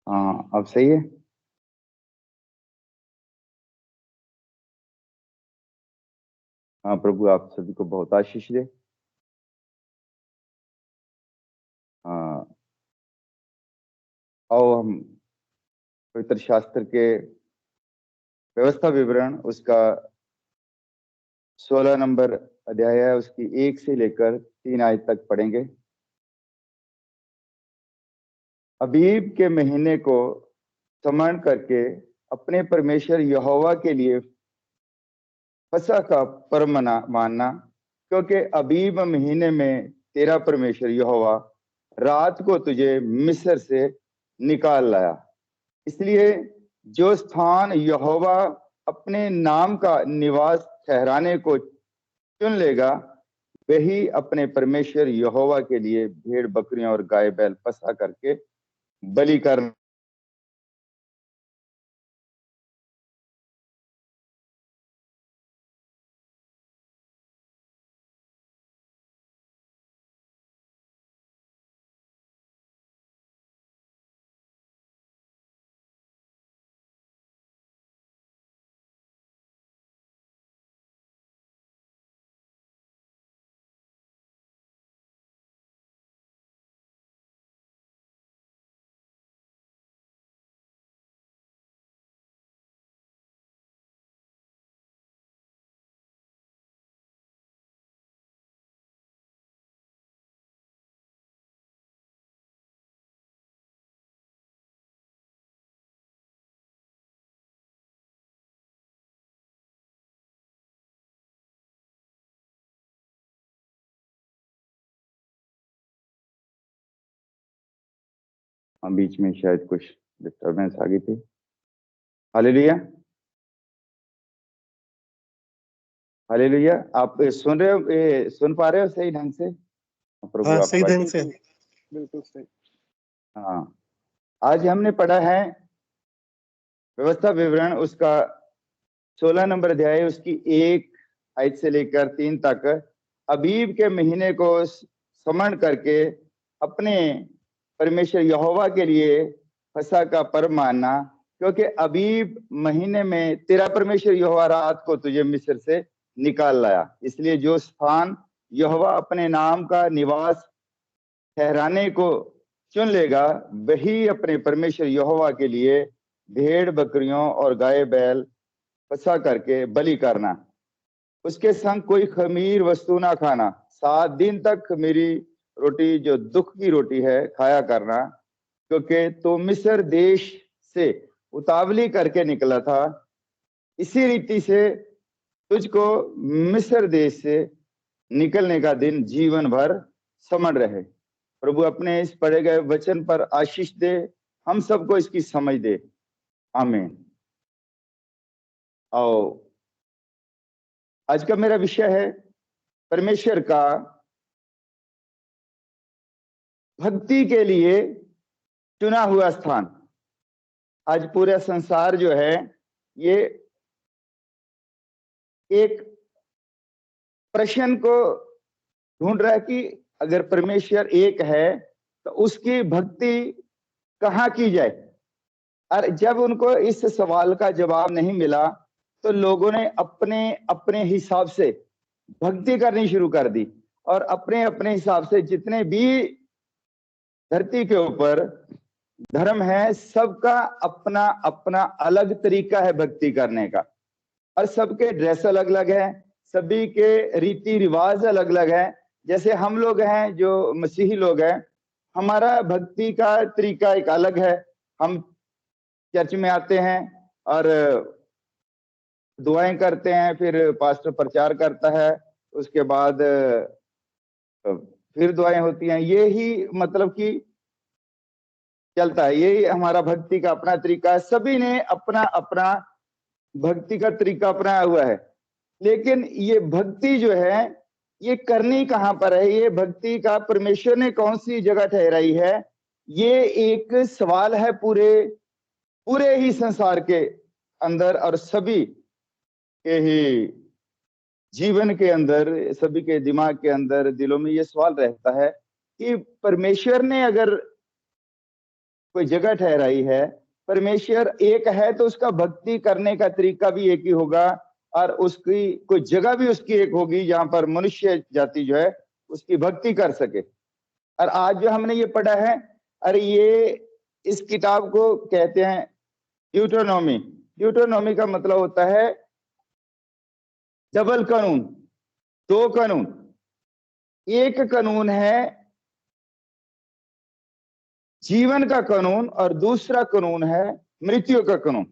हाँ, अब सही है। हाँ, प्रभु आप सभी को बहुत आशीष दे। हाँ, आओ हम पवित्र शास्त्र के व्यवस्था विवरण उसका 16 नंबर अध्याय है, उसकी 1 से लेकर 3 आयत तक पढ़ेंगे। अबीब के महीने को स्मरण करके अपने परमेश्वर यहोवा के लिए फसह का पर्व मानना, क्योंकि अबीब महीने में तेरा परमेश्वर यहोवा रात को तुझे मिस्र से निकाल लाया। इसलिए जो स्थान यहोवा अपने नाम का निवास ठहराने को चुन लेगा, वही अपने परमेश्वर यहोवा के लिए भेड़ बकरियां और गाय बैल फसा करके बलि कर। हम बीच में शायद कुछ डिस्टर्बेंस आ गई थी। Hallelujah, hallelujah. आप सुन रहे हो, सुन पा रहे हो सही ढंग से? प्रभु हाँ, आपको सही ढंग आशीष से। दे। बिल्कुल सही। हाँ, आज हमने पढ़ा है व्यवस्था विवरण उसका 16 नंबर अध्याय, उसकी 1 आयत से लेकर 3 तक। अबीब के महीने को स्मरण करके अपने परमेश्वर यहोवा के लिए फसह का पर्व मानना, क्योंकि अबीब महीने में तेरा परमेश्वर यहोवा रात को तुझे मिस्र से निकाल लाया। इसलिए जो स्थान यहोवा अपने नाम का निवास ठहराने को चुन लेगा, वही अपने परमेश्वर यहोवा के लिए भेड़ बकरियों और गाय बैल फसा करके बलि करना। उसके संग कोई खमीर वस्तु ना खाना। 7 दिन तक खमीरी रोटी, जो दुख की रोटी है, खाया करना, क्योंकि तो मिस्र देश से उतावली करके निकला था। इसी रीति से तुझको मिस्र देश से निकलने का दिन जीवन भर समझ रहे। प्रभु अपने इस पढ़े गए वचन पर आशीष दे, हम सबको इसकी समझ दे। आमीन। आओ, आज का मेरा विषय है परमेश्वर का भक्ति के लिए चुना हुआ स्थान। आज पूरा संसार जो है ये एक प्रश्न को ढूंढ रहा है कि अगर परमेश्वर एक है तो उसकी भक्ति कहाँ की जाए। और जब उनको इस सवाल का जवाब नहीं मिला तो लोगों ने अपने अपने हिसाब से भक्ति करनी शुरू कर दी, और अपने अपने हिसाब से जितने भी धरती के ऊपर धर्म है, सबका अपना अपना अलग तरीका है भक्ति करने का। और सबके ड्रेस अलग अलग है, सभी के रीति रिवाज अलग अलग है। जैसे हम लोग हैं जो मसीही लोग हैं, हमारा भक्ति का तरीका एक अलग है। हम चर्च में आते हैं और दुआएं करते हैं, फिर पास्टर प्रचार करता है, उसके बाद फिर दुआएं होती हैं। ये ही मतलब कि चलता है, यही हमारा भक्ति का अपना तरीका है। सभी ने अपना अपना भक्ति का तरीका अपनाया हुआ है। लेकिन ये भक्ति जो है ये करनी कहाँ पर है, ये भक्ति का परमेश्वर ने कौन सी जगह ठहराई है, ये एक सवाल है पूरे पूरे ही संसार के अंदर, और सभी के ही जीवन के अंदर, सभी के दिमाग के अंदर, दिलों में ये सवाल रहता है कि परमेश्वर ने अगर कोई जगह ठहराई है। परमेश्वर एक है तो उसका भक्ति करने का तरीका भी एक ही होगा, और उसकी कोई जगह भी उसकी एक होगी जहां पर मनुष्य जाति जो है उसकी भक्ति कर सके। और आज जो हमने ये पढ़ा है, अरे ये इस किताब को कहते हैं ड्यूटरोनॉमी। ड्यूटरोनॉमी का मतलब होता है डबल कानून, दो कानून। एक कानून है जीवन का कानून और दूसरा कानून है मृत्यु का कानून।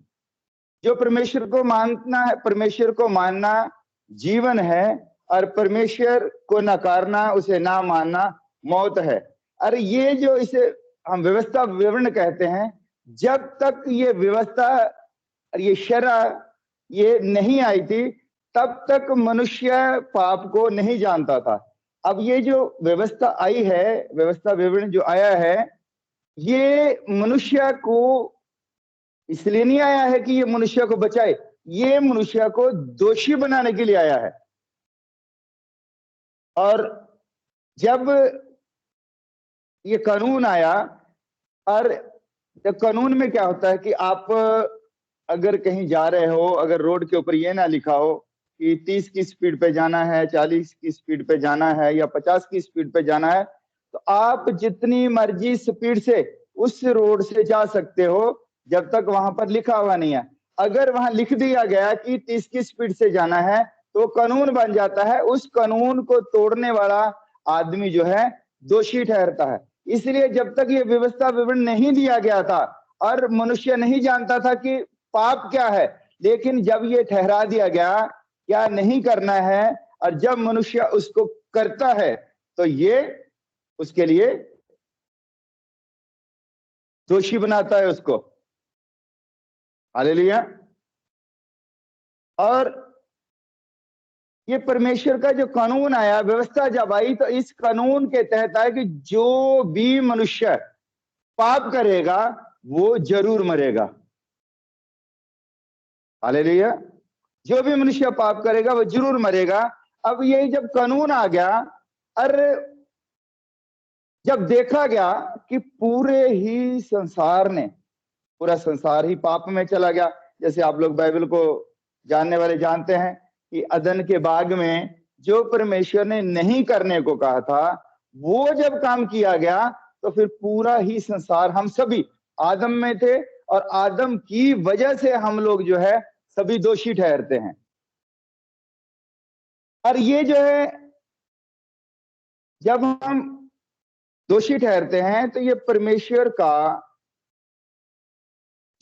जो परमेश्वर को मानना है, परमेश्वर को मानना जीवन है, और परमेश्वर को नकारना, उसे ना मानना मौत है। अरे ये जो इसे हम व्यवस्था विवरण कहते हैं, जब तक ये व्यवस्था और ये शरह ये नहीं आई थी तब तक मनुष्य पाप को नहीं जानता था। अब ये जो व्यवस्था आई है, व्यवस्था विवरण जो आया है, ये मनुष्य को इसलिए नहीं आया है कि ये मनुष्य को बचाए, ये मनुष्य को दोषी बनाने के लिए आया है। और जब ये कानून आया, और जब कानून में क्या होता है कि आप अगर कहीं जा रहे हो, अगर रोड के ऊपर ये ना लिखा हो कि 30 की स्पीड पे जाना है, 40 की स्पीड पे जाना है या 50 की स्पीड पे जाना है, तो आप जितनी मर्जी स्पीड से उस रोड से जा सकते हो जब तक वहां पर लिखा हुआ नहीं है। अगर वहां लिख दिया गया कि 30 की स्पीड से जाना है तो कानून बन जाता है, उस कानून को तोड़ने वाला आदमी जो है दोषी ठहरता है। इसलिए जब तक ये व्यवस्था विवरण नहीं दिया गया था और मनुष्य नहीं जानता था कि पाप क्या है, लेकिन जब ये ठहरा दिया गया क्या नहीं करना है, और जब मनुष्य उसको करता है तो ये उसके लिए दोषी बनाता है उसको। हालेलुया। और ये परमेश्वर का जो कानून आया, व्यवस्था जब आई, तो इस कानून के तहत आया कि जो भी मनुष्य पाप करेगा वो जरूर मरेगा। हालेलुया। जो भी मनुष्य पाप करेगा वो जरूर मरेगा। अब ये जब कानून आ गया और जब देखा गया कि पूरे ही संसार ने, पूरा संसार ही पाप में चला गया। जैसे आप लोग बाइबल को जानने वाले जानते हैं कि अदन के बाग में जो परमेश्वर ने नहीं करने को कहा था वो जब काम किया गया तो फिर पूरा ही संसार, हम सभी आदम में थे और आदम की वजह से हम लोग जो है सभी दोषी ठहरते हैं। और ये जो है जब हम दोषी ठहरते हैं तो ये परमेश्वर का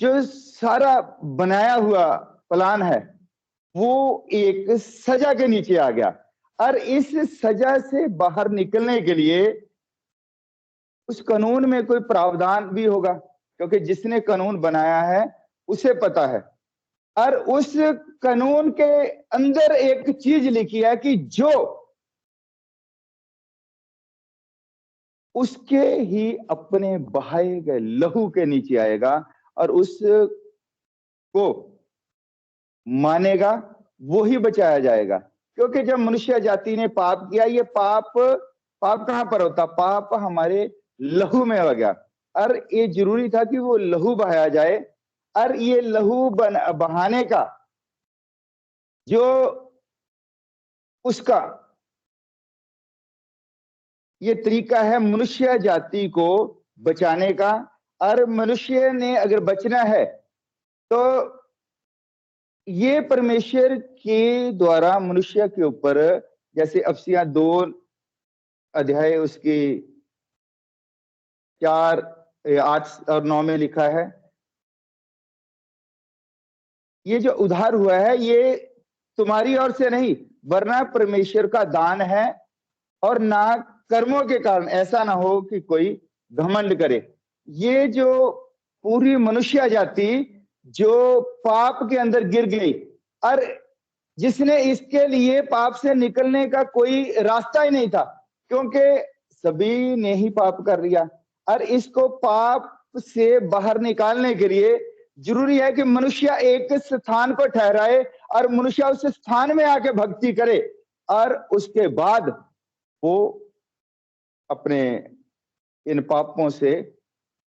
जो सारा बनाया हुआ प्लान है वो एक सजा के नीचे आ गया। और इस सजा से बाहर निकलने के लिए उस कानून में कोई प्रावधान भी होगा, क्योंकि जिसने कानून बनाया है उसे पता है। और उस कानून के अंदर एक चीज लिखी है कि जो उसके ही अपने बहाए गए लहू के नीचे आएगा और उसको मानेगा वो ही बचाया जाएगा। क्योंकि जब मनुष्य जाति ने पाप किया, ये पाप कहां पर होता? पाप हमारे लहू में हो गया। और ये जरूरी था कि वो लहू बहाया जाए। और ये लहू बहाने का जो उसका ये तरीका है मनुष्य जाति को बचाने का। और मनुष्य ने अगर बचना है तो ये परमेश्वर के द्वारा मनुष्य के ऊपर, जैसे अफसिया 2 अध्याय उसकी 4, 8 और 9 में लिखा है, ये जो उद्धार हुआ है ये तुम्हारी ओर से नहीं वरना परमेश्वर का दान है, और ना कर्मों के कारण, ऐसा ना हो कि कोई घमंड करे। ये जो पूरी मनुष्य जाति जो पाप के अंदर गिर गई, और जिसने इसके लिए पाप से निकलने का कोई रास्ता ही नहीं था, क्योंकि सभी ने ही पाप कर लिया। और इसको पाप से बाहर निकालने के लिए जरूरी है कि मनुष्य एक स्थान को ठहराए और मनुष्य उस स्थान में आके भक्ति करे, और उसके बाद वो अपने इन पापों से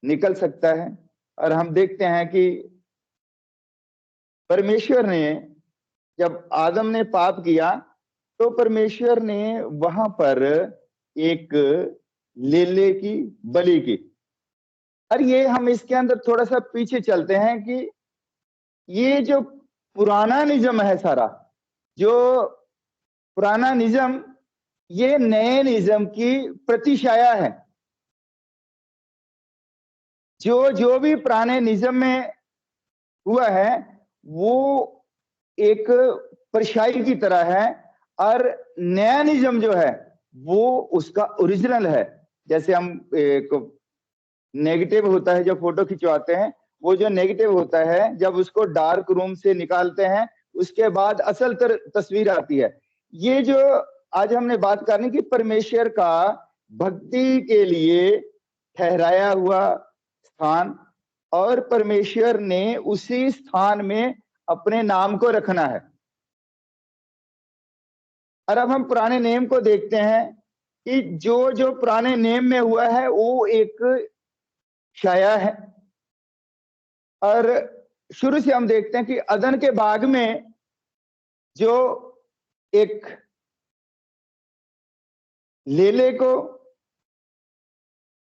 निकल सकता है। और हम देखते हैं कि परमेश्वर ने, जब आदम ने पाप किया तो परमेश्वर ने वहां पर एक लेले की बलि की। और ये हम इसके अंदर थोड़ा सा पीछे चलते हैं कि ये जो पुराना नियम है सारा, जो पुराना नियम, ये नए नियम की प्रतिछाया है। जो जो भी पुराने नियम में हुआ है वो एक परछाई की तरह है, और नया नियम जो है वो उसका ओरिजिनल है। जैसे हम एक नेगेटिव होता है, जब फोटो खिंचवाते हैं, वो जो नेगेटिव होता है जब उसको डार्क रूम से निकालते हैं उसके बाद असल तस्वीर आती है। ये जो आज हमने बात करनी कि परमेश्वर का भक्ति के लिए ठहराया हुआ स्थान, और परमेश्वर ने उसी स्थान में अपने नाम को रखना है। और अब हम पुराने नेम को देखते हैं कि जो जो पुराने नेम में हुआ है वो एक छाया है। और शुरू से हम देखते हैं कि अदन के बाग में जो एक लेले को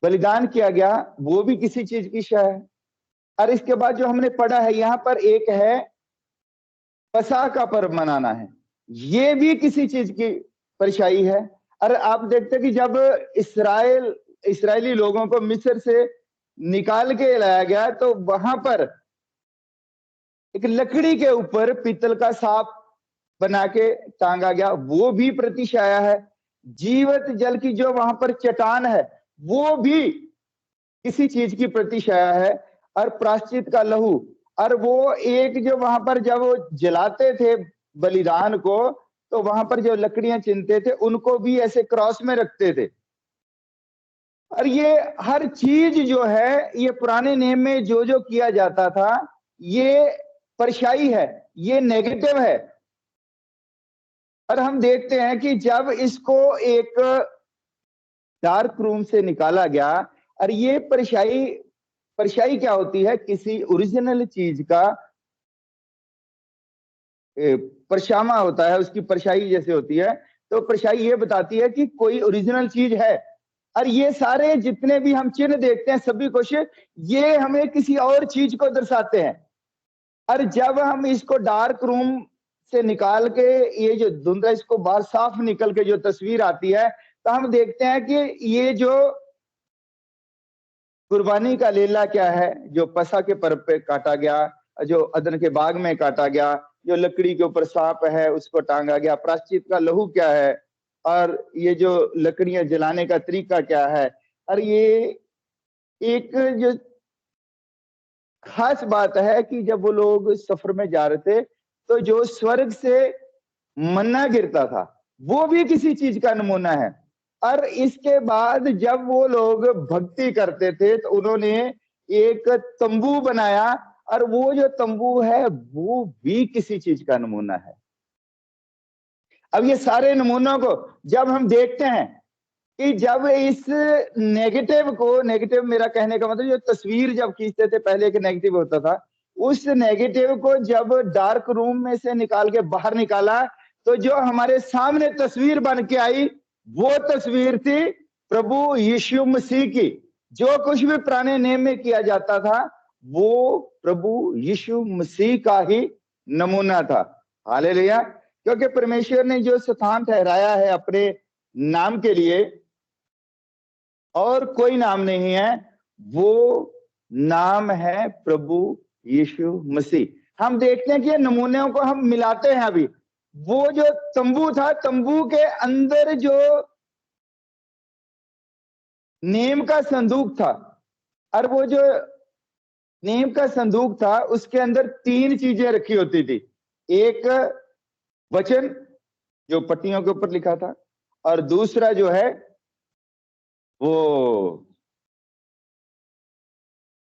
बलिदान किया गया वो भी किसी चीज की छाया है। और इसके बाद जो हमने पढ़ा है यहाँ पर एक है पसह का पर्व मनाना है, ये भी किसी चीज की परछाई है। और आप देखते हैं कि जब इस्राएली लोगों को मिस्र से निकाल के लाया गया तो वहां पर एक लकड़ी के ऊपर पीतल का सांप बना के टांगा गया, वो भी प्रतिछाया है। जीवित जल की जो वहां पर चट्टान है वो भी किसी चीज की प्रतिछाया है। और प्रायश्चित का लहू, और वो एक जो वहां पर जब वो जलाते थे बलिदान को तो वहां पर जो लकड़ियां चिनते थे उनको भी ऐसे क्रॉस में रखते थे। और ये हर चीज जो है ये पुराने नियम में जो जो किया जाता था ये परछाई है, ये नेगेटिव है। और हम देखते हैं कि जब इसको एक डार्क रूम से निकाला गया, और ये परछाई क्या होती है, किसी ओरिजिनल चीज का परछामा होता है, उसकी परछाई जैसे होती है। तो परछाई ये बताती है कि कोई ओरिजिनल चीज है। और ये सारे जितने भी हम चिन्ह देखते हैं सभी कुछ ये हमें किसी और चीज को दर्शाते हैं। और जब हम इसको डार्क रूम से निकाल के ये जो धुंधला इसको बाहर साफ निकल के जो तस्वीर आती है तो हम देखते हैं कि ये जो कुर्बानी का लीला क्या है, जो पसह के पर्व पे काटा गया, जो अदन के बाग में काटा गया, जो लकड़ी के ऊपर सांप है उसको टांगा गया, प्रायश्चित का लहू क्या है, और ये जो लकड़ियां जलाने का तरीका क्या है। और ये एक जो खास बात है कि जब वो लोग सफर में जा रहे थे तो जो स्वर्ग से मन्ना गिरता था वो भी किसी चीज का नमूना है। और इसके बाद जब वो लोग भक्ति करते थे तो उन्होंने एक तंबू बनाया, और वो जो तंबू है वो भी किसी चीज का नमूना है। अब ये सारे नमूनों को जब हम देखते हैं कि जब इस नेगेटिव मेरा कहने का मतलब जो तस्वीर जब खींचते थे पहले एक नेगेटिव होता था, उस नेगेटिव को जब डार्क रूम में से निकाल के बाहर निकाला तो जो हमारे सामने तस्वीर बन के आई वो तस्वीर थी प्रभु यीशु मसीह की। जो कुछ भी पुराने नेम में किया जाता था वो प्रभु यीशु मसीह का ही नमूना था। हालेलुया। क्योंकि परमेश्वर ने जो स्थान ठहराया है अपने नाम के लिए और कोई नाम नहीं है, वो नाम है प्रभु यीशु मसीह। हम देखते हैं कि ये नमूनों को हम मिलाते हैं। अभी वो जो तंबू था, तंबू के अंदर जो नेम का संदूक था, और वो जो नेम का संदूक था उसके अंदर 3 चीजें रखी होती थी। एक वचन जो पट्टियों के ऊपर लिखा था, और दूसरा जो है वो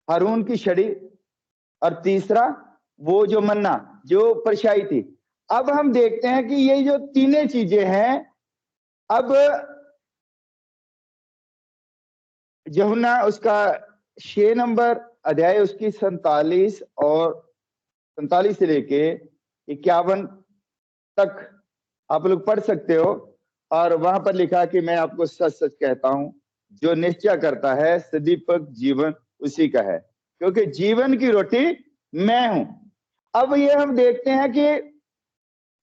हारून की छड़ी, और तीसरा वो जो मन्ना जो परछाई थी। अब हम देखते हैं कि ये जो तीनों चीजें हैं, अब यूहन्ना उसका 6 नंबर अध्याय उसकी 47 और 47 से लेके 51 तक आप लोग पढ़ सकते हो। और वहां पर लिखा कि मैं आपको सच सच कहता हूं, जो निश्चय करता है सदीपक जीवन उसी का है, क्योंकि जीवन की रोटी मैं हूं। अब ये हम देखते हैं कि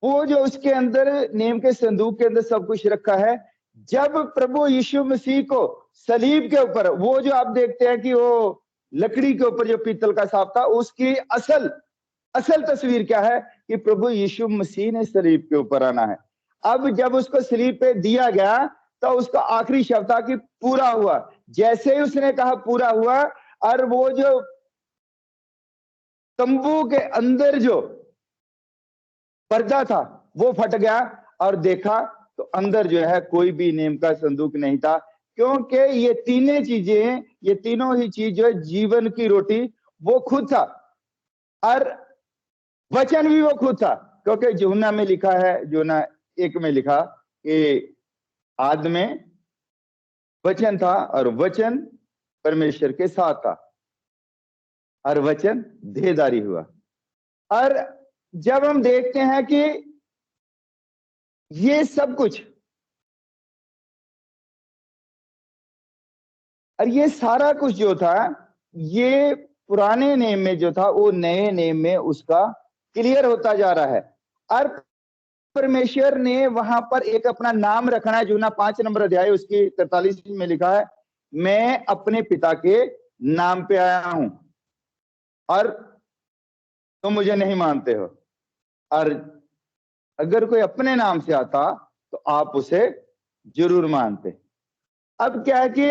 वो जो उसके अंदर नेम के संदूक के अंदर सब कुछ रखा है, जब प्रभु यीशु मसीह को सलीब के ऊपर, वो जो आप देखते हैं कि वो लकड़ी के ऊपर जो पीतल का सांप था, उसकी असल तस्वीर क्या है कि प्रभु यीशु मसीह ने सलीब के ऊपर आना है। अब जब उसको सलीब पे दिया गया तो उसका आखिरी शब्द था कि पूरा हुआ। जैसे ही उसने कहा पूरा हुआ, और वो जो तंबू के अंदर जो पर्दा था वो फट गया, और देखा तो अंदर जो है कोई भी नेम का संदूक नहीं था, क्योंकि ये तीनों चीजें, ये तीनों ही चीज जो है जीवन की रोटी वो खुद था, और वचन भी वो खुद था। क्योंकि यूहन्ना में लिखा है, यूहन्ना 1 में लिखा कि आदि में वचन था और वचन परमेश्वर के साथ था और वचन देहधारी हुआ। और जब हम देखते हैं कि ये सब कुछ, और ये सारा कुछ जो था, ये पुराने नेम में जो था वो नए नेम में उसका क्लियर होता जा रहा है। और परमेश्वर ने वहां पर एक अपना नाम रखना है। यूहन्ना 5 नंबर अध्याय उसकी 43 में लिखा है, मैं अपने पिता के नाम पे आया हूं और तुम मुझे नहीं मानते हो, और अगर कोई अपने नाम से आता तो आप उसे जरूर मानते। अब क्या है कि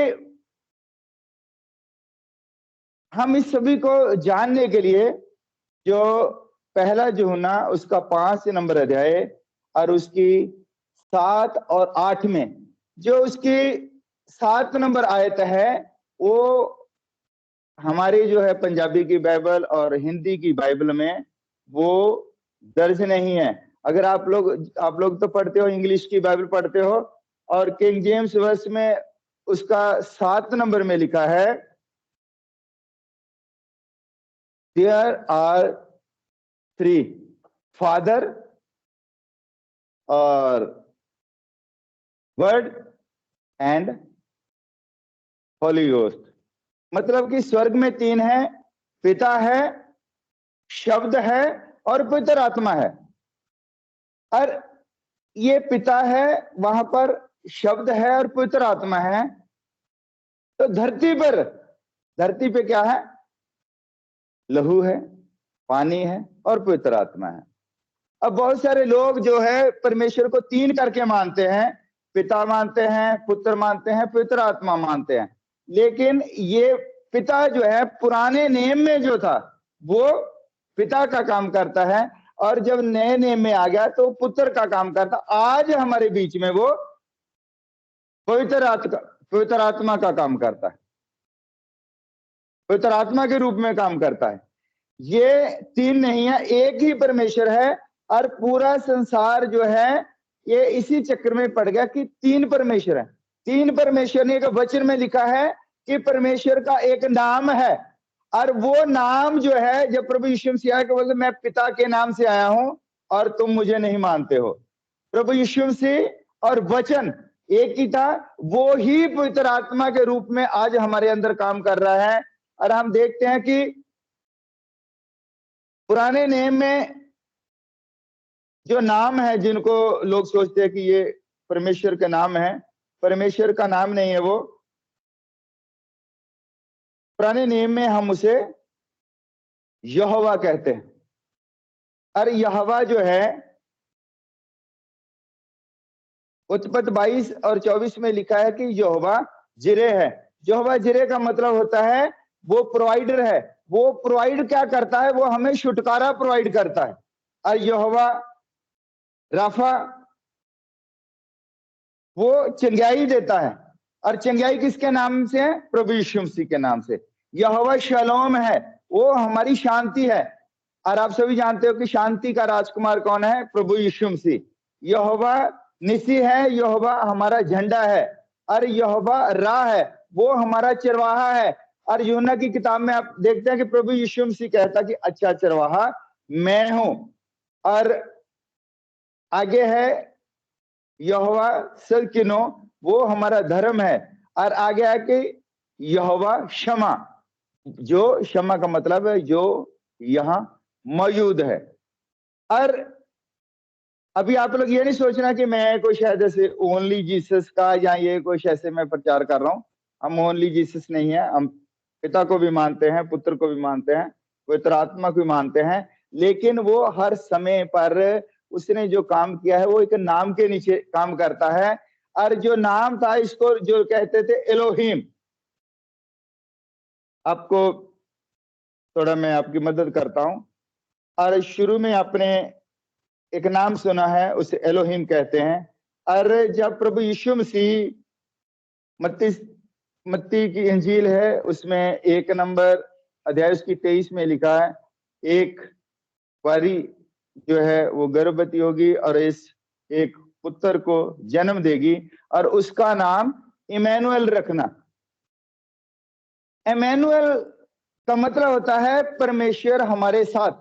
हम इस सभी को जानने के लिए जो पहला यूहन्ना उसका 5 नंबर अध्याय और उसकी 7 और 8 में जो उसकी 7 नंबर आयत है, वो हमारी जो है पंजाबी की बाइबल और हिंदी की बाइबल में वो दर्ज नहीं है। अगर आप लोग तो पढ़ते हो, इंग्लिश की बाइबल पढ़ते हो, और किंग जेम्स वर्स में उसका 7 नंबर में लिखा है, देयर आर 3 फादर और वर्ड एंड होली गोस्ट। मतलब कि स्वर्ग में 3 है, पिता है, शब्द है और पवित्र आत्मा है। और ये पिता है, वहां पर शब्द है और पवित्र आत्मा है। तो धरती पे क्या है? लहू है, पानी है और पवित्र आत्मा है। अब बहुत सारे लोग जो है परमेश्वर को 3 करके मानते हैं, पिता मानते हैं, पुत्र मानते हैं, पवित्र आत्मा मानते हैं। लेकिन ये पिता जो है पुराने नेम में जो था वो पिता का काम करता है, और जब नए नेम में आ गया तो पुत्र का काम करता। आज हमारे बीच में वो पवित्र आत्मा का काम करता है, पवित्र आत्मा के रूप में काम करता है। ये 3 नहीं है, एक ही परमेश्वर है। और पूरा संसार जो है ये इसी चक्कर में पड़ गया कि 3 परमेश्वर है। 3 परमेश्वर ने एक वचन में लिखा है कि परमेश्वर का एक नाम है, और वो नाम जो है, जब प्रभु यीशु मसीह आया, बोलते मैं पिता के नाम से आया हूं और तुम मुझे नहीं मानते हो। प्रभु यीशु मसीह और वचन एक ही था, वो ही पवित्र आत्मा के रूप में आज हमारे अंदर काम कर रहा है। और हम देखते हैं कि पुराने नेम में जो नाम है, जिनको लोग सोचते हैं कि ये परमेश्वर का नाम है, परमेश्वर का नाम नहीं है वो। पुराने नेम में हम उसे यहोवा कहते हैं। और यहोवा जो है उत्पत्ति 22 और 24 में लिखा है कि यहोवा जिरे है। यहोवा जिरे का मतलब होता है वो प्रोवाइडर है। वो प्रोवाइड क्या करता है? वो हमें छुटकारा प्रोवाइड करता है। और यहोवा राफा वो चंगाई देता है। और चंगाई किसके नाम से है? प्रभु यीशु मसीह के नाम से। यहोवा शलोम है, वो हमारी शांति है। और आप सभी जानते हो कि शांति का राजकुमार कौन है? प्रभु यीशु मसीह। यहोवा निसी है, यहोवा हमारा झंडा है। और यहोवा राह है, वो हमारा चरवाहा है। और यूहन्ना की किताब में आप देखते हैं कि प्रभु यीशु मसीह कहता कि अच्छा चरवाहा मैं हूं। और आगे है यहोवा सल्किनो, वो हमारा धर्म है। और आगे आके यहोवा क्षमा, जो क्षमा का मतलब है जो यहाँ मौजूद है। और अभी आप लोग ये नहीं सोचना कि मैं कोई शायद ऐसे ओनली जीसस का या ये कुछ ऐसे मैं प्रचार कर रहा हूँ। हम ओनली जीसस नहीं है, हम पिता को भी मानते हैं, पुत्र को भी मानते हैं, पवित्र आत्मा को भी मानते हैं। लेकिन वो हर समय पर उसने जो काम किया है वो एक नाम के नीचे काम करता है। और जो नाम था इसको जो कहते थे एलोहिम। आपको थोड़ा मैं आपकी मदद करता हूं। और शुरू में आपने एक नाम सुना है, उसे एलोहिम कहते हैं। और जब प्रभु यीशु मसीह मत्ती की इंजील है उसमें 1 नंबर अध्याय उसकी 23 में लिखा है, एक कुंवारी जो है वो गर्भवती होगी और इस एक पुत्र को जन्म देगी और उसका नाम इमैनुअल रखना। इमैनुअल का मतलब होता है परमेश्वर हमारे साथ।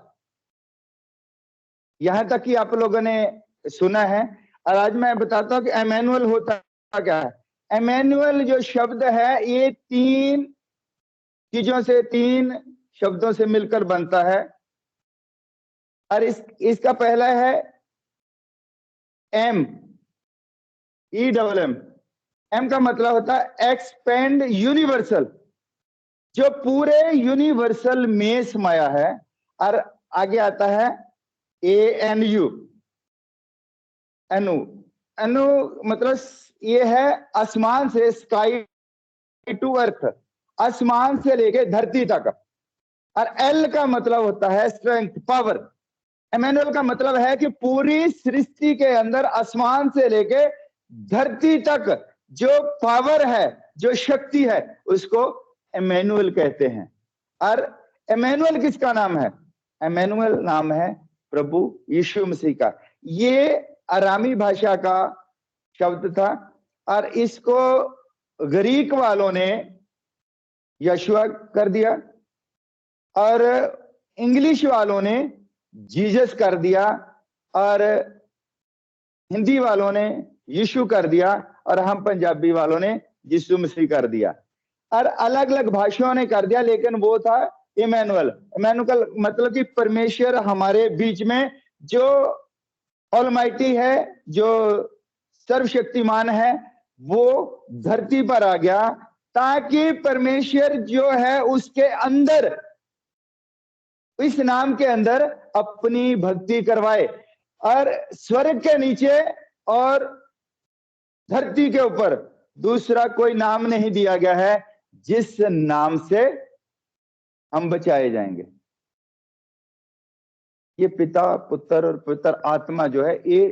यहां तक कि आप लोगों ने सुना है। और आज मैं बताता हूं कि इमैनुअल होता क्या है। इमैनुअल जो शब्द है ये 3 चीजों से, 3 शब्दों से मिलकर बनता है। और इसका पहला है एम, EMM। एम का मतलब होता है एक्सपेंड यूनिवर्सल, जो पूरे यूनिवर्सल में समाया है। और आगे आता है ANU, अनु मतलब ये है आसमान से, स्काई टू अर्थ, आसमान से लेके धरती तक। और एल का मतलब होता है स्ट्रेंथ, पावर। इमैनुअल का मतलब है कि पूरी सृष्टि के अंदर आसमान से लेके धरती तक जो पावर है, जो शक्ति है, उसको इमैनुअल कहते हैं। और इमैनुअल किसका नाम है? इमैनुअल नाम है प्रभु यीशु मसीह का। ये अरामी भाषा का शब्द था और इसको ग्रीक वालों ने यशुआ कर दिया और इंग्लिश वालों ने जीसस कर दिया और हिंदी वालों ने यीशु कर दिया और हम पंजाबी वालों ने यीशु मसीह कर दिया। और अलग अलग भाषाओं ने कर दिया, लेकिन वो था इमैनुअल। इमैनुअल मतलब कि परमेश्वर हमारे बीच में, जो ऑलमाइटी है, जो सर्वशक्तिमान है, वो धरती पर आ गया ताकि परमेश्वर जो है उसके अंदर, इस नाम के अंदर अपनी भक्ति करवाए। और स्वर्ग के नीचे और धरती के ऊपर दूसरा कोई नाम नहीं दिया गया है जिस नाम से हम बचाए जाएंगे। ये पिता, पुत्र और पवित्र आत्मा जो है, ये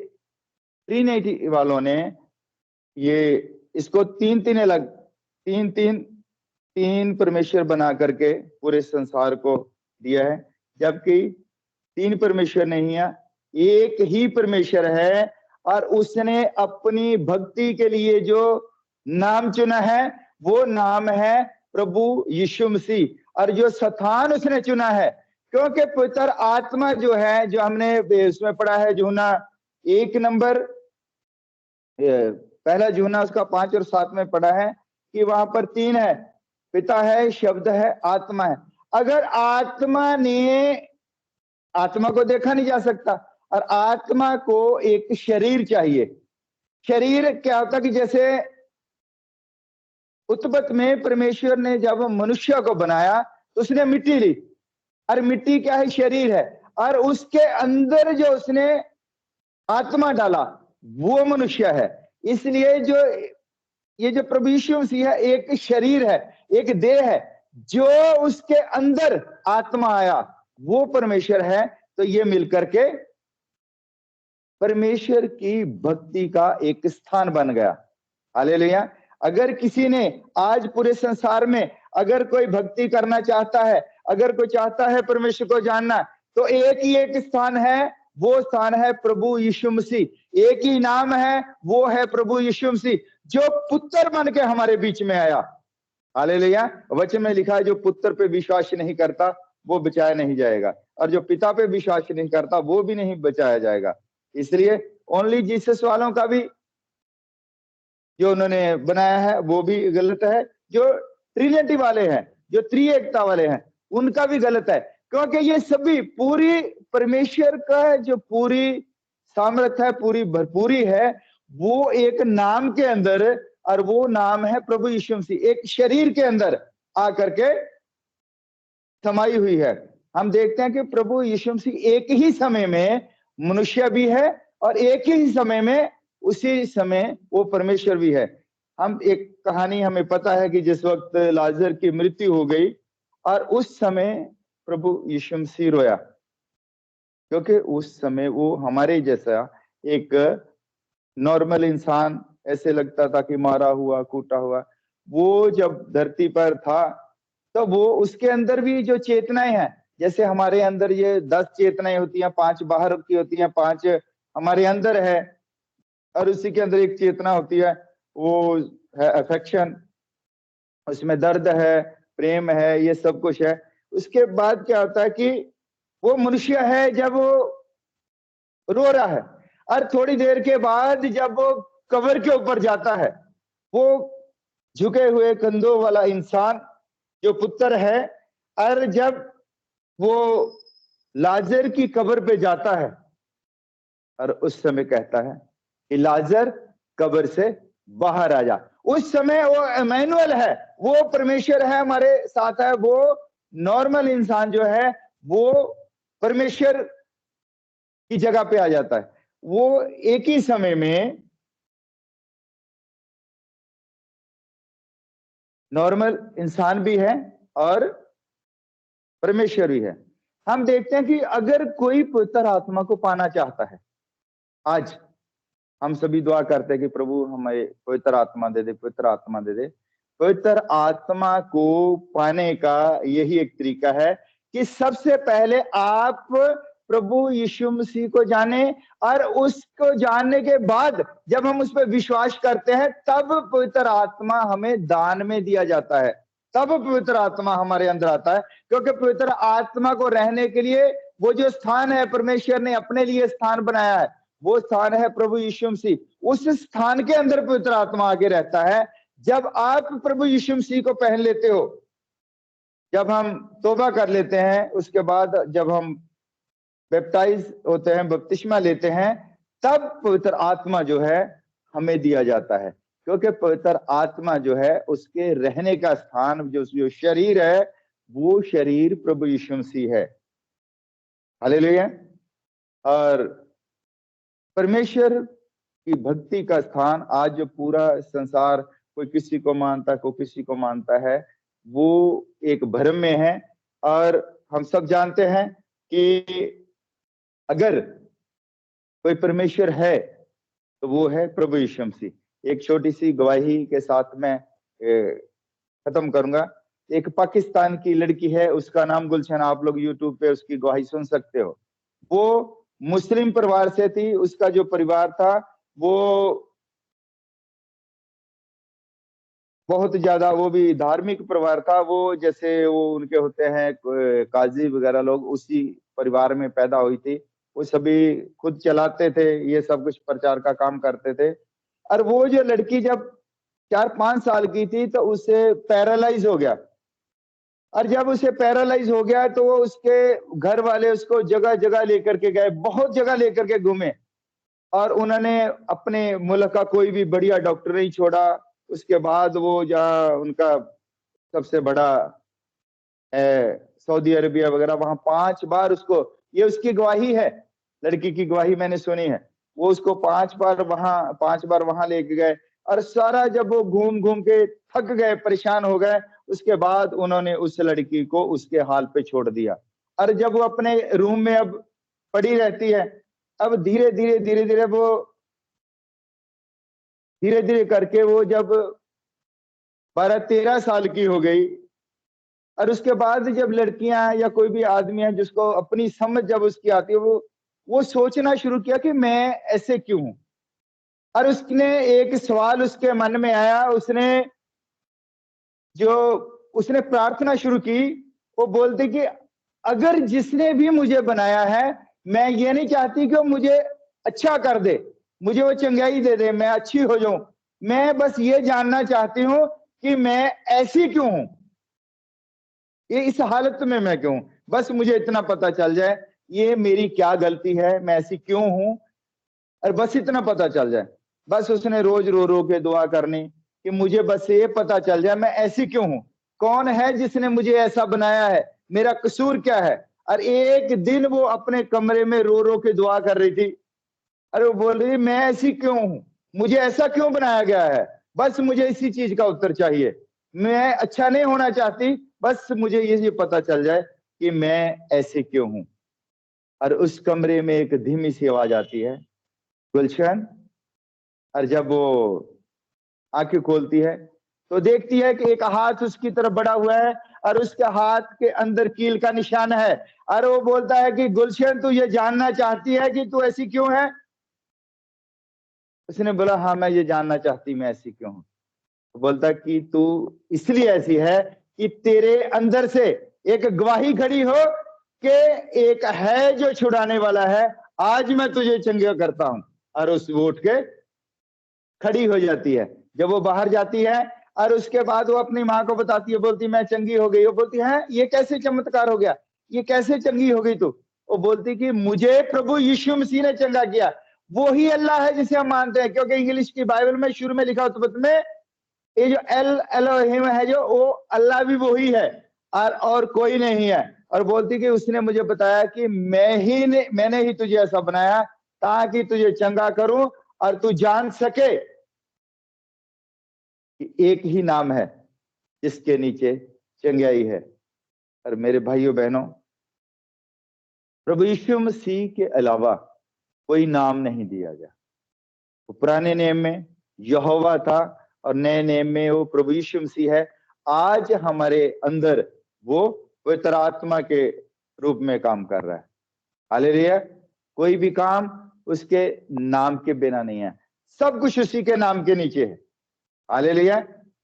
ट्रिनिटी वालों ने ये इसको तीन परमेश्वर बना करके पूरे संसार को दिया है, जबकि 3 परमेश्वर नहीं है, एक ही परमेश्वर है। और उसने अपनी भक्ति के लिए जो नाम चुना है वो नाम है प्रभु यीशु मसीह। और जो स्थान उसने चुना है, क्योंकि पवित्र आत्मा जो है, जो हमने उसमें पढ़ा है यूहन्ना 1 नंबर, पहला यूहन्ना उसका 5 और 7 में पढ़ा है कि वहां पर 3 है, पिता है, शब्द है, आत्मा है। अगर आत्मा को देखा नहीं जा सकता और आत्मा को एक शरीर चाहिए। शरीर क्या होता कि जैसे उत्पत्ति में परमेश्वर ने जब मनुष्य को बनाया तो उसने मिट्टी ली, और मिट्टी क्या है? शरीर है। और उसके अंदर जो उसने आत्मा डाला वो मनुष्य है। इसलिए ये जो प्रभु यीशु मसीह है एक शरीर है, एक देह है, जो उसके अंदर आत्मा आया वो परमेश्वर है। तो ये मिलकर के परमेश्वर की भक्ति का एक स्थान बन गया। हालेलुया। अगर किसी ने आज पूरे संसार में अगर कोई भक्ति करना चाहता है, अगर कोई चाहता है परमेश्वर को जानना, तो एक ही एक स्थान है, वो स्थान है प्रभु यीशु मसीह। एक ही नाम है, वो है प्रभु यीशु मसीह, जो पुत्र बन के हमारे बीच में आया। हालेलुया। वचन में लिखा है जो पुत्र पे विश्वास नहीं करता वो बचाया नहीं जाएगा, और जो पिता पे विश्वास नहीं करता वो भी नहीं बचाया जाएगा। इसलिए ओनली जीसस वालों का भी जो उन्होंने बनाया है वो भी गलत है, जो ट्रिनिटी वाले हैं, जो त्रिएकता वाले हैं, उनका भी गलत है, क्योंकि ये सभी पूरी परमेश्वर का जो पूरी सामर्थ्य है, पूरी भरपूरी है, वो एक नाम के अंदर, और वो नाम है प्रभु यीशु मसीह, एक शरीर के अंदर आकर के समाई हुई है। हम देखते हैं कि प्रभु यीशु मसीह एक ही समय में मनुष्य भी है और एक ही समय में उसी समय वो परमेश्वर भी है। हम एक कहानी हमें पता है कि जिस वक्त लाजर की मृत्यु हो गई और उस समय प्रभु यीशु मसीह रोया, क्योंकि उस समय वो हमारे जैसा एक नॉर्मल इंसान, ऐसे लगता था कि मारा हुआ कूटा हुआ, वो जब धरती पर था तो वो उसके अंदर भी जो चेतनाएं हैं, जैसे हमारे अंदर ये 10 चेतनाएं होती हैं, 5 बाहर की होती हैं, 5 हमारे अंदर है, और उसी के अंदर एक चेतना होती है, वो है अफेक्शन, उसमें दर्द है, प्रेम है, ये सब कुछ है। उसके बाद क्या होता है कि वो मनुष्य है जब वो रो रहा है, और थोड़ी देर के बाद जब वो कब्र के ऊपर जाता है, वो झुके हुए कंधों वाला इंसान जो पुत्र है, और जब वो लाजर की कब्र पे जाता है और उस समय कहता है कि लाजर कब्र से बाहर आ जा, उस समय वो इमैनुअल है, वो परमेश्वर है हमारे साथ है। वो नॉर्मल इंसान जो है वो परमेश्वर की जगह पे आ जाता है। वो एक ही समय में नॉर्मल इंसान भी है और परमेश्वर भी है। हम देखते हैं कि अगर कोई पवित्र आत्मा को पाना चाहता है, आज हम सभी दुआ करते हैं कि प्रभु हमें पवित्र आत्मा दे दे, पवित्र आत्मा दे दे। पवित्र आत्मा को पाने का यही एक तरीका है कि सबसे पहले आप प्रभु यीशु मसीह को जाने, और उसको जानने के बाद जब हम उस पर विश्वास करते हैं तब पवित्र आत्मा हमें दान में दिया जाता है, तब पवित्र आत्मा हमारे अंदर आता है। क्योंकि पवित्र आत्मा को रहने के लिए वो जो स्थान है परमेश्वर ने अपने लिए स्थान बनाया है, वो स्थान है प्रभु यीशु मसीह। उस स्थान के अंदर पवित्र आत्मा आगे रहता है जब आप प्रभु यीशु मसीह को पहन लेते हो, जब हम तौबा कर लेते हैं, उसके बाद जब हम बैप्टाइज होते हैं, बपतिस्मा लेते हैं, तब पवित्र आत्मा जो है हमें दिया जाता है। क्योंकि पवित्र आत्मा जो है उसके रहने का स्थान, जो शरीर है, वो शरीर प्रभु यीशु मसीह है। हालेलुया। और परमेश्वर की भक्ति का स्थान आज जो पूरा संसार कोई किसी को मानता है, कोई किसी को मानता है, वो एक भ्रम में है। और हम सब जानते हैं कि अगर कोई परमेश्वर है तो वो है प्रभु यीशु मसीह। एक छोटी सी गवाही के साथ मैं खत्म करूंगा। एक पाकिस्तान की लड़की है, उसका नाम गुलशन, आप लोग यूट्यूब पे उसकी गवाही सुन सकते हो। वो मुस्लिम परिवार से थी, उसका जो परिवार था वो बहुत ज्यादा, वो भी धार्मिक परिवार था। वो जैसे वो उनके होते हैं काजी वगैरह लोग, उसी परिवार में पैदा हुई थी। वो सभी खुद चलाते थे, ये सब कुछ प्रचार का काम करते थे। और वो जो लड़की जब 4-5 साल की थी तो उसे पैरालाइज हो गया, और जब उसे पैरालाइज हो गया तो वो उसके घर वाले उसको जगह जगह लेकर के गए, बहुत जगह लेकर के घूमे, और उन्होंने अपने मुल्क का कोई भी बढ़िया डॉक्टर नहीं छोड़ा। उसके बाद वो जहाँ उनका सबसे बड़ा है सऊदी अरबिया वगैरह, वहां 5 बार उसको, ये उसकी गवाही है, लड़की की गवाही मैंने सुनी है, वो उसको 5 बार वहां लेके गए। और सारा जब वो घूम घूम के थक गए, परेशान हो गए, उसके बाद उन्होंने उस लड़की को उसके हाल पे छोड़ दिया। और जब वो अपने रूम में अब पड़ी रहती है, अब धीरे धीरे वो धीरे धीरे करके वो जब 12-13 साल की हो गई, और उसके बाद जब लड़कियां या कोई भी आदमी है जिसको अपनी समझ जब उसकी आती है, वो सोचना शुरू किया कि मैं ऐसे क्यों हूं। और उसने एक सवाल उसके मन में आया, उसने जो उसने प्रार्थना शुरू की, वो बोलते कि अगर जिसने भी मुझे बनाया है, मैं ये नहीं चाहती कि वो मुझे अच्छा कर दे, मुझे वो चंगाई दे दे, मैं अच्छी हो जाऊं, मैं बस ये जानना चाहती हूं कि मैं ऐसी क्यों हूं, ये इस हालत में मैं क्यों, बस मुझे इतना पता चल जाए ये मेरी क्या गलती है, मैं ऐसी क्यों हूं, और बस इतना पता चल जाए। बस उसने रोज रो रो के दुआ करनी कि मुझे बस ये पता चल जाए मैं ऐसी क्यों हूं, कौन है जिसने मुझे ऐसा बनाया है, मेरा कसूर क्या है। और एक दिन वो अपने कमरे में रो रो के दुआ कर रही थी, अरे वो बोल रही मैं ऐसी क्यों हूं, मुझे ऐसा क्यों बनाया गया है, बस मुझे इसी चीज का उत्तर चाहिए, मैं अच्छा नहीं होना चाहती, बस मुझे ये पता चल जाए कि मैं ऐसे क्यों हूं। और उस कमरे में एक धीमी सी आवाज आती है, गुलशन। और जब वो आंखें खोलती है तो देखती है कि एक हाथ उसकी तरफ बढ़ा हुआ है और उसके हाथ के अंदर कील का निशान है। और वो बोलता है कि गुलशन, तू ये जानना चाहती है कि तू ऐसी क्यों है। उसने बोला, हाँ मैं ये जानना चाहती मैं ऐसी क्यों हूं। तो बोलता कि तू इसलिए ऐसी है कि तेरे अंदर से एक गवाही खड़ी हो कि एक है जो छुड़ाने वाला है, आज मैं तुझे चंगा करता हूं। और उस वो उठ के खड़ी हो जाती है। जब वो बाहर जाती है और उसके बाद वो अपनी माँ को बताती है, बोलती मैं चंगी हो गई। वो बोलती है ये कैसे चमत्कार हो गया, ये कैसे चंगी हो गई तू। वो बोलती कि मुझे प्रभु यीशु मसीह ने चंगा किया, वो ही अल्लाह है जिसे हम मानते हैं, क्योंकि इंग्लिश की बाइबल में शुरू में लिखा उत्पत्ति में ये जो एलोहिम है जो वो अल्लाह भी वही है और कोई नहीं है। और बोलती कि उसने मुझे बताया कि मैंने ही तुझे ऐसा बनाया ताकि तुझे चंगा करूं और तू जान सके कि एक ही नाम है जिसके नीचे चंगाई है। और मेरे भाइयों बहनों, प्रभु यीशु मसीह के अलावा कोई नाम नहीं दिया गया। तो पुराने नेम में यहोवा था और नए नेम में वो प्रभु यीशु मसीह है। आज हमारे अंदर वो पवित्र आत्मा के रूप में काम कर रहा है। हालेलुया। कोई भी काम उसके नाम के बिना नहीं है, सब कुछ उसी के नाम के नीचे है। हालेलुया।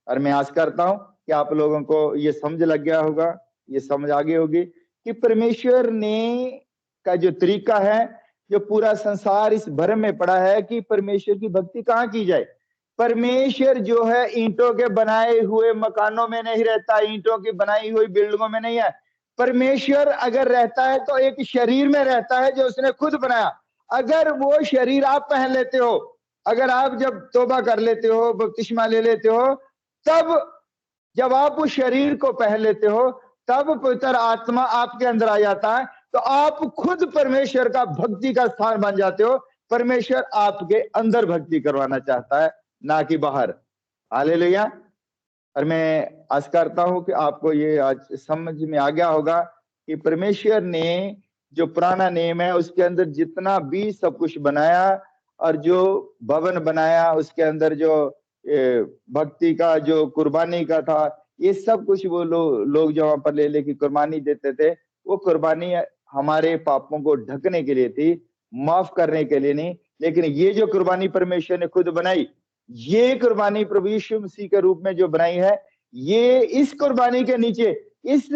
और मैं आस करता हूं कि आप लोगों को ये समझ लग गया होगा, ये समझ आ गई होगी कि परमेश्वर ने का जो तरीका है, जो पूरा संसार इस भ्रम में पड़ा है कि परमेश्वर की भक्ति कहाँ की जाए। परमेश्वर जो है ईंटों के बनाए हुए मकानों में नहीं रहता, ईंटों की बनाई हुई बिल्डिंगों में नहीं है। परमेश्वर अगर रहता है तो एक शरीर में रहता है जो उसने खुद बनाया। अगर वो शरीर आप पहन लेते हो, अगर आप जब तौबा कर लेते हो, बपतिस्मा ले लेते हो, तब जब आप उस शरीर को पहन लेते हो, तब पवित्र आत्मा आपके अंदर आ जाता है, तो आप खुद परमेश्वर का भक्ति का स्थान बन जाते हो। परमेश्वर आपके अंदर भक्ति करवाना चाहता है, ना कि बाहर। हालेलुया। और मैं आशा करता हूं कि आपको ये आज समझ में आ गया होगा कि परमेश्वर ने जो पुराना नेम है उसके अंदर जितना भी सब कुछ बनाया और जो भवन बनाया उसके अंदर जो भक्ति का जो कुर्बानी का था, ये सब कुछ वो लोग जो वहां पर ले लेके कुर्बानी देते थे, वो कुर्बानी हमारे पापों को ढकने के लिए थी, माफ करने के लिए नहीं। लेकिन ये जो कुर्बानी परमेश्वर ने खुद बनाई, ये कुर्बानी प्रभु यीशु मसीह के रूप में जो बनाई है, ये इस कुर्बानी के नीचे, इस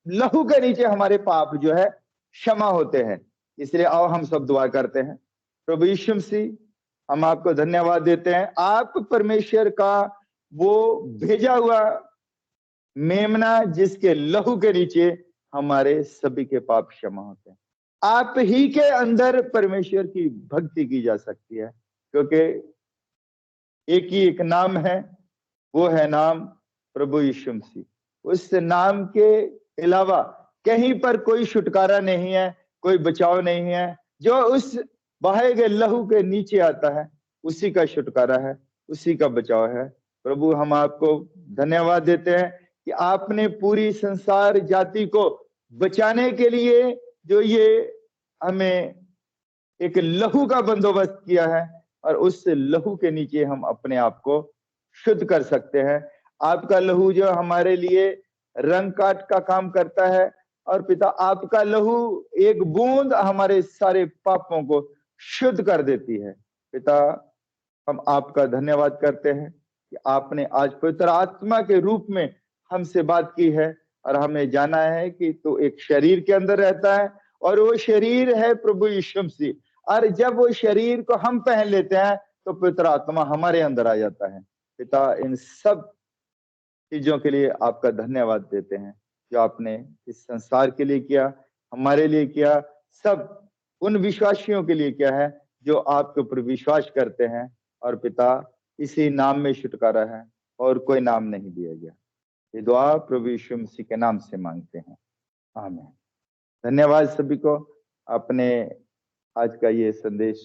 लहू के नीचे हमारे पाप जो है क्षमा होते हैं। इसलिए आओ हम सब दुआ करते हैं। प्रभु यीशु मसीह, हम आपको धन्यवाद देते हैं, आप परमेश्वर का वो भेजा हुआ मेमना जिसके लहू के नीचे हमारे सभी के पाप क्षमा होते हैं। आप ही के अंदर परमेश्वर की भक्ति की जा सकती है, क्योंकि एक ही एक नाम है, वो है नाम प्रभु यीशु मसीह। उस नाम के अलावा कहीं पर कोई छुटकारा नहीं है, कोई बचाव नहीं है। जो उस बहाए गए लहू के नीचे आता है, उसी का छुटकारा है, उसी का बचाव है। प्रभु, हम आपको धन्यवाद देते हैं कि आपने पूरी संसार जाति को बचाने के लिए जो ये हमें एक लहू का बंदोबस्त किया है, और उस लहू के नीचे हम अपने आप को शुद्ध कर सकते हैं। आपका लहू जो हमारे लिए रंग काट का काम करता है, और पिता आपका लहू एक बूंद हमारे सारे पापों को शुद्ध कर देती है। पिता, हम आपका धन्यवाद करते हैं कि आपने आज पवित्र आत्मा के रूप में हमसे बात की है और हमें जाना है कि तू एक शरीर के अंदर रहता है और वो शरीर है प्रभु यीशु मसीह। और जब वो शरीर को हम पहन लेते हैं तो पवित्र आत्मा हमारे अंदर आ जाता है। पिता, इन सब चीजों के लिए आपका धन्यवाद देते हैं जो आपने इस संसार के लिए किया, हमारे लिए किया, सब उन विश्वासियों के लिए किया है जो आपके ऊपर विश्वास करते हैं। और पिता, इसी नाम में छुटकारा है और कोई नाम नहीं दिया गया। ये दुआ प्रभु यीशु मसीह के नाम से मांगते हैं, आमीन। धन्यवाद सभी को। अपने आज का ये संदेश